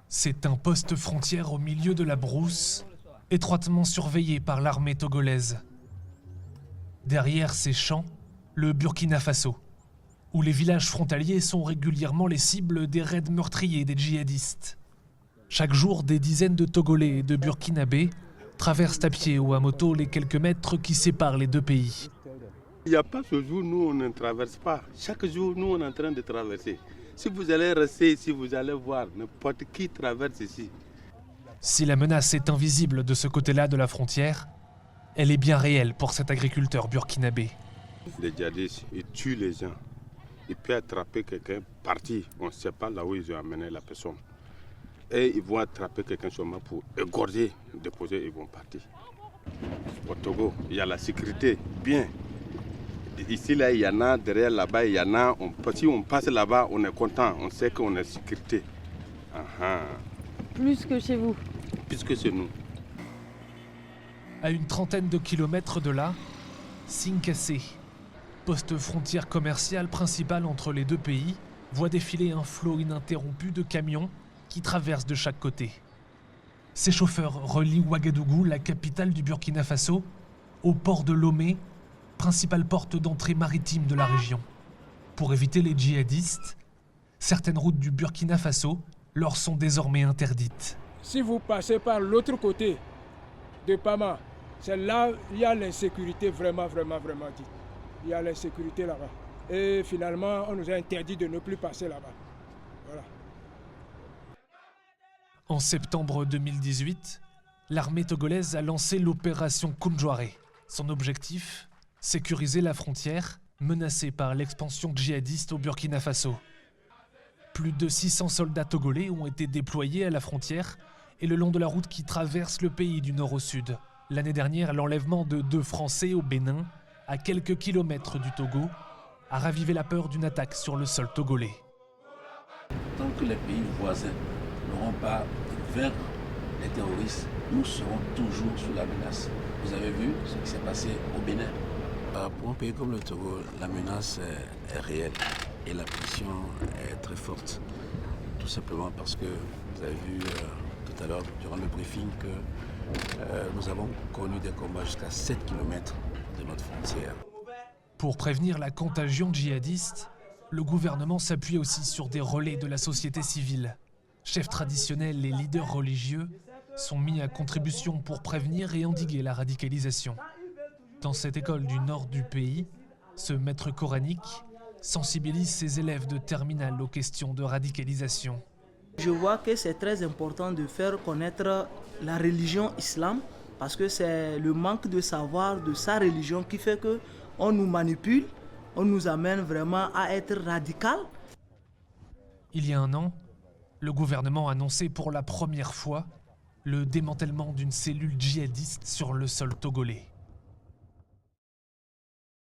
C'est un poste frontière au milieu de la brousse, étroitement surveillé par l'armée togolaise. Derrière ces champs, le Burkina Faso, où les villages frontaliers sont régulièrement les cibles des raids meurtriers des djihadistes. Chaque jour, des dizaines de Togolais et de Burkinabés traversent à pied ou à moto les quelques mètres qui séparent les deux pays. Il n'y a pas ce jour, nous on ne traverse pas. Chaque jour, nous on est en train de traverser. Si vous allez rester ici, vous allez voir n'importe qui traverse ici. Si la menace est invisible de ce côté-là de la frontière, elle est bien réelle pour cet agriculteur burkinabé. Les djihadistes, ils tuent les gens. Ils peuvent attraper quelqu'un, partir. On ne sait pas là où ils ont amené la personne. Et ils vont attraper quelqu'un seulement pour égorger, déposer, ils vont partir. Au Togo, il y a la sécurité, bien. Ici, là, il y en a, derrière, là-bas, il y en a. Si on passe là-bas, on est content, on sait qu'on est en sécurité. Plus que chez vous? Plus que chez nous. À une trentaine de kilomètres de là, Sinkassé, poste frontière commerciale principale entre les deux pays, voit défiler un flot ininterrompu de camions qui traversent de chaque côté. Ces chauffeurs relient Ouagadougou, la capitale du Burkina Faso, au port de Lomé, principale porte d'entrée maritime de la région. Pour éviter les djihadistes, certaines routes du Burkina Faso leur sont désormais interdites. Si vous passez par l'autre côté de Pama, c'est là où il y a l'insécurité vraiment dite. Il y a l'insécurité là-bas. Et finalement, on nous a interdit de ne plus passer là-bas. Voilà. En septembre 2018, l'armée togolaise a lancé l'opération Koundjouaré. Son objectif, sécuriser la frontière menacée par l'expansion djihadiste au Burkina Faso. Plus de 600 soldats togolais ont été déployés à la frontière et le long de la route qui traverse le pays du nord au sud. L'année dernière, l'enlèvement de 2 Français au Bénin, à quelques kilomètres du Togo, a ravivé la peur d'une attaque sur le sol togolais. Tant que les pays voisins n'auront pas vaincu les terroristes, nous serons toujours sous la menace. Vous avez vu ce qui s'est passé au Bénin. Pour un pays comme le Togo, la menace est réelle et la pression est très forte. Tout simplement parce que vous avez vu tout à l'heure durant le briefing que nous avons connu des combats jusqu'à 7 km de notre frontière. Pour prévenir la contagion djihadiste, le gouvernement s'appuie aussi sur des relais de la société civile. Chefs traditionnels et leaders religieux sont mis à contribution pour prévenir et endiguer la radicalisation. Dans cette école du nord du pays, ce maître coranique sensibilise ses élèves de terminale aux questions de radicalisation. Je vois que c'est très important de faire connaître la religion islam parce que c'est le manque de savoir de sa religion qui fait qu'on nous manipule, on nous amène vraiment à être radical. Il y a un an, le gouvernement a annoncé pour la première fois le démantèlement d'une cellule djihadiste sur le sol togolais.